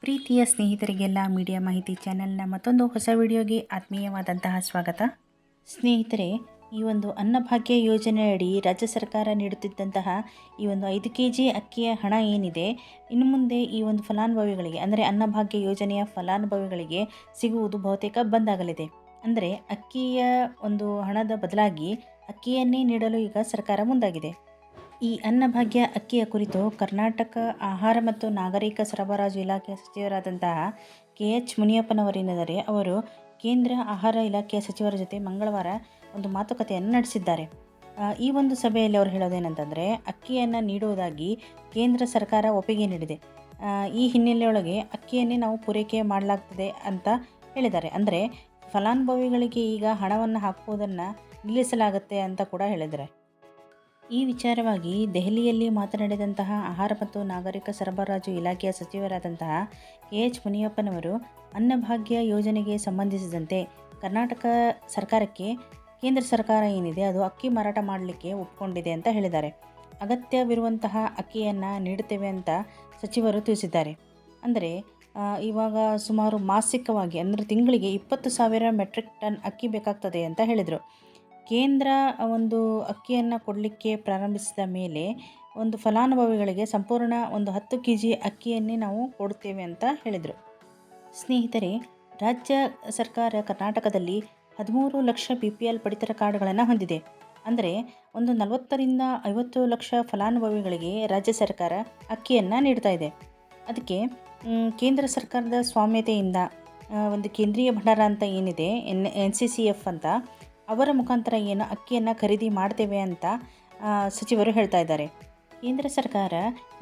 ಪ್ರೀತಿಯ ಸ್ನೇಹಿತರಿಗೆಲ್ಲ ಮೀಡಿಯಾ ಮಾಹಿತಿ ಚಾನೆಲ್ನ ಮತ್ತೊಂದು ಹೊಸ ವಿಡಿಯೋಗೆ ಆತ್ಮೀಯವಾದಂತಹ ಸ್ವಾಗತ. ಸ್ನೇಹಿತರೆ, ಈ ಒಂದು ಅನ್ನಭಾಗ್ಯ ಯೋಜನೆಯಡಿ ರಾಜ್ಯ ಸರ್ಕಾರ ನೀಡುತ್ತಿದ್ದಂತಹ ಈ ಒಂದು 5 kg ಅಕ್ಕಿಯ ಹಣ ಏನಿದೆ, ಇನ್ನು ಮುಂದೆ ಈ ಒಂದು ಫಲಾನುಭವಿಗಳಿಗೆ ಅಂದರೆ ಅನ್ನಭಾಗ್ಯ ಯೋಜನೆಯ ಫಲಾನುಭವಿಗಳಿಗೆ ಸಿಗುವುದು ಬಹುತೇಕ ಬಂದಾಗಲಿದೆ. ಅಂದರೆ ಅಕ್ಕಿಯ ಒಂದು ಹಣದ ಬದಲಾಗಿ ಅಕ್ಕಿಯನ್ನೇ ನೀಡಲು ಈಗ ಸರ್ಕಾರ ಮುಂದಾಗಿದೆ. ಈ ಅನ್ನಭಾಗ್ಯ ಅಕ್ಕಿಯ ಕುರಿತು ಕರ್ನಾಟಕ ಆಹಾರ ಮತ್ತು ನಾಗರಿಕ ಸರಬರಾಜು ಇಲಾಖೆಯ ಸಚಿವರಾದಂತಹ KH ಮುನಿಯಪ್ಪನವರೇನಿದ್ದಾರೆ, ಅವರು ಕೇಂದ್ರ ಆಹಾರ ಇಲಾಖೆಯ ಸಚಿವರ ಜೊತೆ ಮಂಗಳವಾರ ಒಂದು ಮಾತುಕತೆಯನ್ನು ನಡೆಸಿದ್ದಾರೆ. ಈ ಒಂದು ಸಭೆಯಲ್ಲಿ ಅವರು ಹೇಳೋದೇನೆಂತಂದರೆ, ಅಕ್ಕಿಯನ್ನು ನೀಡುವುದಾಗಿ ಕೇಂದ್ರ ಸರ್ಕಾರ ಒಪ್ಪಿಗೆ ನೀಡಿದೆ. ಈ ಹಿನ್ನೆಲೆಯೊಳಗೆ ಅಕ್ಕಿಯನ್ನೇ ನಾವು ಪೂರೈಕೆ ಮಾಡಲಾಗ್ತದೆ ಅಂತ ಹೇಳಿದ್ದಾರೆ. ಅಂದರೆ ಫಲಾನುಭವಿಗಳಿಗೆ ಈಗ ಹಣವನ್ನು ಹಾಕುವುದನ್ನು ನಿಲ್ಲಿಸಲಾಗುತ್ತೆ ಅಂತ ಕೂಡ ಹೇಳಿದ್ದಾರೆ. ಈ ವಿಚಾರವಾಗಿ ದೆಹಲಿಯಲ್ಲಿ ಮಾತನಾಡಿದಂತಹ ಆಹಾರ ಮತ್ತು ನಾಗರಿಕ ಸರಬರಾಜು ಇಲಾಖೆಯ ಸಚಿವರಾದಂತಹ KH ಮುನಿಯಪ್ಪನವರು ಅನ್ನಭಾಗ್ಯ ಯೋಜನೆಗೆ ಸಂಬಂಧಿಸಿದಂತೆ ಕರ್ನಾಟಕ ಸರ್ಕಾರಕ್ಕೆ ಕೇಂದ್ರ ಸರ್ಕಾರ ಏನಿದೆ ಅದು ಅಕ್ಕಿ ಮಾರಾಟ ಮಾಡಲಿಕ್ಕೆ ಒಪ್ಪಿಕೊಂಡಿದೆ ಅಂತ ಹೇಳಿದ್ದಾರೆ. ಅಗತ್ಯವಿರುವಂತಹ ಅಕ್ಕಿಯನ್ನು ನೀಡುತ್ತೇವೆ ಅಂತ ಸಚಿವರು ತಿಳಿಸಿದ್ದಾರೆ. ಅಂದರೆ ಇವಾಗ ಸುಮಾರು ಮಾಸಿಕವಾಗಿ ಅಂದರೆ ತಿಂಗಳಿಗೆ 20,000 ಮೆಟ್ರಿಕ್ ಟನ್ ಅಕ್ಕಿ ಬೇಕಾಗ್ತದೆ ಅಂತ ಹೇಳಿದರು. ಕೇಂದ್ರ ಒಂದು ಅಕ್ಕಿಯನ್ನು ಕೊಡಲಿಕ್ಕೆ ಪ್ರಾರಂಭಿಸಿದ ಮೇಲೆ ಒಂದು ಫಲಾನುಭವಿಗಳಿಗೆ ಸಂಪೂರ್ಣ ಒಂದು 10 kg ಅಕ್ಕಿಯನ್ನೇ ನಾವು ಕೊಡ್ತೇವೆ ಅಂತ ಹೇಳಿದರು. ಸ್ನೇಹಿತರೆ, ರಾಜ್ಯ ಸರ್ಕಾರ ಕರ್ನಾಟಕದಲ್ಲಿ 13 ಲಕ್ಷ BPL ಪಡಿತರ ಕಾರ್ಡ್ಗಳನ್ನು ಹೊಂದಿದೆ. ಅಂದರೆ ಒಂದು 40ರಿಂದ 50 ಲಕ್ಷ ಫಲಾನುಭವಿಗಳಿಗೆ ರಾಜ್ಯ ಸರ್ಕಾರ ಅಕ್ಕಿಯನ್ನು ನೀಡ್ತಾ ಇದೆ. ಅದಕ್ಕೆ ಕೇಂದ್ರ ಸರ್ಕಾರದ ಸ್ವಾಮ್ಯತೆಯಿಂದ ಒಂದು ಕೇಂದ್ರೀಯ ಭಂಡಾರ ಅಂತ ಏನಿದೆ, NCCF ಅಂತ, ಅವರ ಮುಖಾಂತರ ಏನು ಅಕ್ಕಿಯನ್ನು ಖರೀದಿ ಮಾಡ್ತೇವೆ ಅಂತ ಸಚಿವರು ಹೇಳ್ತಾ ಇದ್ದಾರೆ. ಕೇಂದ್ರ ಸರ್ಕಾರ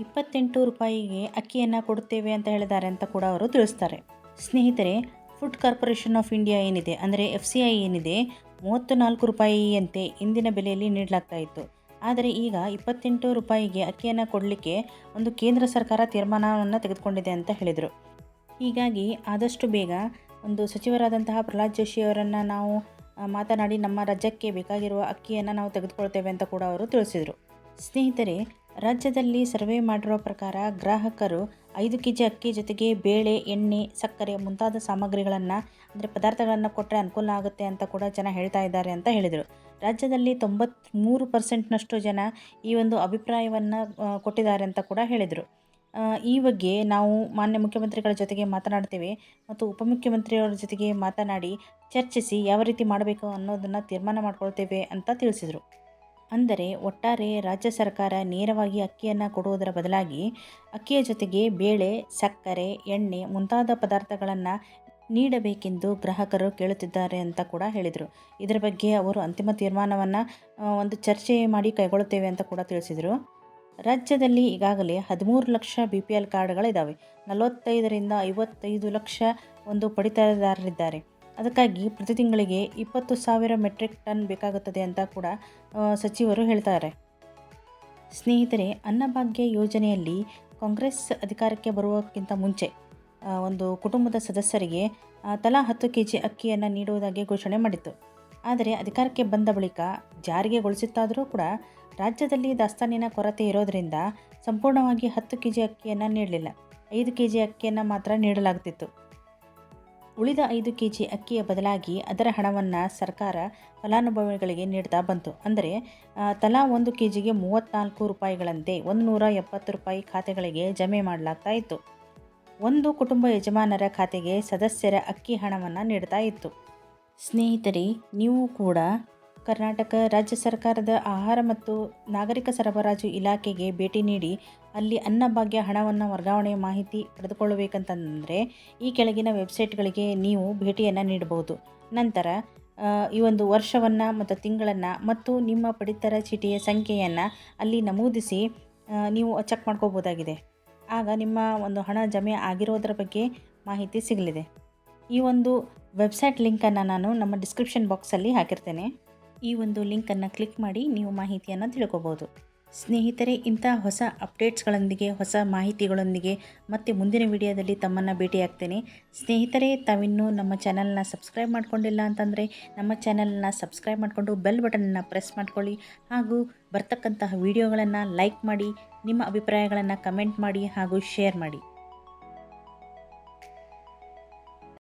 28 ರೂಪಾಯಿಗೆ ಅಕ್ಕಿಯನ್ನು ಕೊಡುತ್ತೇವೆ ಅಂತ ಹೇಳಿದ್ದಾರೆ ಅಂತ ಕೂಡ ಅವರು ತಿಳಿಸ್ತಾರೆ. ಸ್ನೇಹಿತರೆ, ಫುಡ್ ಕಾರ್ಪೊರೇಷನ್ ಆಫ್ ಇಂಡಿಯಾ ಏನಿದೆ ಅಂದರೆ FCI ಏನಿದೆ, 34 ರೂಪಾಯಿಯಂತೆ ಇಂದಿನ ಬೆಲೆಯಲ್ಲಿ ನೀಡಲಾಗ್ತಾ ಇತ್ತು. ಆದರೆ ಈಗ 28 ರೂಪಾಯಿಗೆ ಅಕ್ಕಿಯನ್ನು ಕೊಡಲಿಕ್ಕೆ ಒಂದು ಕೇಂದ್ರ ಸರ್ಕಾರ ತೀರ್ಮಾನವನ್ನು ತೆಗೆದುಕೊಂಡಿದೆ ಅಂತ ಹೇಳಿದರು. ಹೀಗಾಗಿ ಆದಷ್ಟು ಬೇಗ ಒಂದು ಸಚಿವರಾದಂತಹ ಪ್ರಹ್ಲಾದ್ ಜೋಶಿ ಅವರನ್ನು ನಾವು ಮಾತನಾಡಿ ನಮ್ಮ ರಾಜ್ಯಕ್ಕೆ ಬೇಕಾಗಿರುವ ಅಕ್ಕಿಯನ್ನು ನಾವು ತೆಗೆದುಕೊಳ್ತೇವೆ ಅಂತ ಕೂಡ ಅವರು ತಿಳಿಸಿದರು. ಸ್ನೇಹಿತರೆ, ರಾಜ್ಯದಲ್ಲಿ ಸರ್ವೆ ಮಾಡಿರೋ ಪ್ರಕಾರ ಗ್ರಾಹಕರು 5 kg ಅಕ್ಕಿ ಜೊತೆಗೆ ಬೇಳೆ, ಎಣ್ಣೆ, ಸಕ್ಕರೆ ಮುಂತಾದ ಸಾಮಗ್ರಿಗಳನ್ನು ಅಂದರೆ ಪದಾರ್ಥಗಳನ್ನು ಕೊಟ್ಟರೆ ಅನುಕೂಲ ಆಗುತ್ತೆ ಅಂತ ಕೂಡ ಜನ ಹೇಳ್ತಾ ಇದ್ದಾರೆ ಅಂತ ಹೇಳಿದರು. ರಾಜ್ಯದಲ್ಲಿ 93% ಜನ ಈ ಒಂದು ಅಭಿಪ್ರಾಯವನ್ನು ಕೊಟ್ಟಿದ್ದಾರೆ ಅಂತ ಕೂಡ ಹೇಳಿದರು. ಈ ಬಗ್ಗೆ ನಾವು ಮಾನ್ಯ ಮುಖ್ಯಮಂತ್ರಿಗಳ ಜೊತೆಗೆ ಮಾತನಾಡ್ತೇವೆ ಮತ್ತು ಉಪಮುಖ್ಯಮಂತ್ರಿಯವರ ಜೊತೆಗೆ ಮಾತನಾಡಿ ಚರ್ಚಿಸಿ ಯಾವ ರೀತಿ ಮಾಡಬೇಕು ಅನ್ನೋದನ್ನು ತೀರ್ಮಾನ ಮಾಡ್ಕೊಳ್ತೇವೆ ಅಂತ ತಿಳಿಸಿದರು. ಅಂದರೆ ಒಟ್ಟಾರೆ ರಾಜ್ಯ ಸರ್ಕಾರ ನೇರವಾಗಿ ಅಕ್ಕಿಯನ್ನು ಕೊಡುವುದರ ಬದಲಾಗಿ ಅಕ್ಕಿಯ ಜೊತೆಗೆ ಬೇಳೆ, ಸಕ್ಕರೆ, ಎಣ್ಣೆ ಮುಂತಾದ ಪದಾರ್ಥಗಳನ್ನು ನೀಡಬೇಕೆಂದು ಗ್ರಾಹಕರು ಕೇಳುತ್ತಿದ್ದಾರೆ ಅಂತ ಕೂಡ ಹೇಳಿದರು. ಇದರ ಬಗ್ಗೆ ಅವರು ಅಂತಿಮ ತೀರ್ಮಾನವನ್ನು ಒಂದು ಚರ್ಚೆ ಮಾಡಿ ಕೈಗೊಳ್ಳುತ್ತೇವೆ ಅಂತ ಕೂಡ ತಿಳಿಸಿದರು. ರಾಜ್ಯದಲ್ಲಿ ಈಗಾಗಲೇ 13 ಲಕ್ಷ BPL ಕಾರ್ಡ್ಗಳಿದ್ದಾವೆ. 45ರಿಂದ 55 ಲಕ್ಷ ಒಂದು ಪಡಿತರದಾರರಿದ್ದಾರೆ. ಅದಕ್ಕಾಗಿ ಪ್ರತಿ ತಿಂಗಳಿಗೆ 20,000 ಮೆಟ್ರಿಕ್ ಟನ್ ಬೇಕಾಗುತ್ತದೆ ಅಂತ ಕೂಡ ಸಚಿವರು ಹೇಳ್ತಾರೆ. ಸ್ನೇಹಿತರೆ, ಅನ್ನಭಾಗ್ಯ ಯೋಜನೆಯಲ್ಲಿ ಕಾಂಗ್ರೆಸ್ ಅಧಿಕಾರಕ್ಕೆ ಬರುವಕ್ಕಿಂತ ಮುಂಚೆ ಒಂದು ಕುಟುಂಬದ ಸದಸ್ಯರಿಗೆ ತಲಾ 10 kg ಅಕ್ಕಿಯನ್ನು ನೀಡುವುದಾಗಿ ಘೋಷಣೆ ಮಾಡಿತ್ತು. ಆದರೆ ಅಧಿಕಾರಕ್ಕೆ ಬಂದ ಬಳಿಕ ಜಾರಿಗೆಗೊಳಿಸಿತ್ತಾದರೂ ಕೂಡ ರಾಜ್ಯದಲ್ಲಿ ದಾಸ್ತಾನಿನ ಕೊರತೆ ಇರೋದರಿಂದ ಸಂಪೂರ್ಣವಾಗಿ 10 kg ಅಕ್ಕಿಯನ್ನು ನೀಡಲಿಲ್ಲ. 5 kg ಅಕ್ಕಿಯನ್ನು ಮಾತ್ರ ನೀಡಲಾಗುತ್ತಿತ್ತು. ಉಳಿದ 5 kg ಅಕ್ಕಿಯ ಬದಲಾಗಿ ಅದರ ಹಣವನ್ನು ಸರ್ಕಾರ ಫಲಾನುಭವಿಗಳಿಗೆ ನೀಡ್ತಾ ಬಂತು. ಅಂದರೆ ತಲಾ 1 kgಗೆ 34 ರೂಪಾಯಿಗಳಂತೆ 170 ರೂಪಾಯಿ ಖಾತೆಗಳಿಗೆ ಜಮೆ ಮಾಡಲಾಗ್ತಾ ಇತ್ತು. ಒಂದು ಕುಟುಂಬ ಯಜಮಾನರ ಖಾತೆಗೆ ಸದಸ್ಯರ ಅಕ್ಕಿ ಹಣವನ್ನು ನೀಡ್ತಾ ಇತ್ತು. ಸ್ನೇಹಿತರೆ, ನೀವು ಕೂಡ ಕರ್ನಾಟಕ ರಾಜ್ಯ ಸರ್ಕಾರದ ಆಹಾರ ಮತ್ತು ನಾಗರಿಕ ಸರಬರಾಜು ಇಲಾಖೆಗೆ ಭೇಟಿ ನೀಡಿ ಅಲ್ಲಿ ಅನ್ನಭಾಗ್ಯ ಹಣವನ್ನು ವರ್ಗಾವಣೆ ಮಾಹಿತಿ ಪಡೆದುಕೊಳ್ಳಬೇಕಂತಂದರೆ ಈ ಕೆಳಗಿನ ವೆಬ್ಸೈಟ್ಗಳಿಗೆ ನೀವು ಭೇಟಿಯನ್ನು ನೀಡಬಹುದು. ನಂತರ ಈ ಒಂದು ವರ್ಷವನ್ನು ಮತ್ತು ತಿಂಗಳನ್ನು ಮತ್ತು ನಿಮ್ಮ ಪಡಿತರ ಚೀಟಿಯ ಸಂಖ್ಯೆಯನ್ನು ಅಲ್ಲಿ ನಮೂದಿಸಿ ನೀವು ಚೆಕ್ ಮಾಡ್ಕೋಬೋದಾಗಿದೆ. ಆಗ ನಿಮ್ಮ ಒಂದು ಹಣ ಜಮೆ ಆಗಿರೋದರ ಬಗ್ಗೆ ಮಾಹಿತಿ ಸಿಗಲಿದೆ. ಈ ಒಂದು ವೆಬ್ಸೈಟ್ ಲಿಂಕನ್ನು ನಾನು ನಮ್ಮ ಡಿಸ್ಕ್ರಿಪ್ಷನ್ ಬಾಕ್ಸಲ್ಲಿ ಹಾಕಿರ್ತೇನೆ. ಈ ಒಂದು ಲಿಂಕನ್ನು ಕ್ಲಿಕ್ ಮಾಡಿ ನೀವು ಮಾಹಿತಿಯನ್ನು ತಿಳ್ಕೊಬೋದು. ಸ್ನೇಹಿತರೆ, ಇಂಥ ಹೊಸ ಅಪ್ಡೇಟ್ಸ್ಗಳೊಂದಿಗೆ ಹೊಸ ಮಾಹಿತಿಗಳೊಂದಿಗೆ ಮತ್ತೆ ಮುಂದಿನ ವಿಡಿಯೋದಲ್ಲಿ ತಮ್ಮನ್ನು ಭೇಟಿಯಾಗ್ತೇನೆ. ಸ್ನೇಹಿತರೆ, ತಾವಿನ್ನೂ ನಮ್ಮ ಚಾನಲ್ನ ಸಬ್ಸ್ಕ್ರೈಬ್ ಮಾಡ್ಕೊಂಡಿಲ್ಲ ಅಂತಂದರೆ ನಮ್ಮ ಚಾನಲ್ನ ಸಬ್ಸ್ಕ್ರೈಬ್ ಮಾಡಿಕೊಂಡು ಬೆಲ್ ಬಟನನ್ನು ಪ್ರೆಸ್ ಮಾಡ್ಕೊಳ್ಳಿ. ಹಾಗೂ ಬರ್ತಕ್ಕಂತಹ ವಿಡಿಯೋಗಳನ್ನು ಲೈಕ್ ಮಾಡಿ, ನಿಮ್ಮ ಅಭಿಪ್ರಾಯಗಳನ್ನು ಕಮೆಂಟ್ ಮಾಡಿ ಹಾಗೂ ಶೇರ್ ಮಾಡಿ.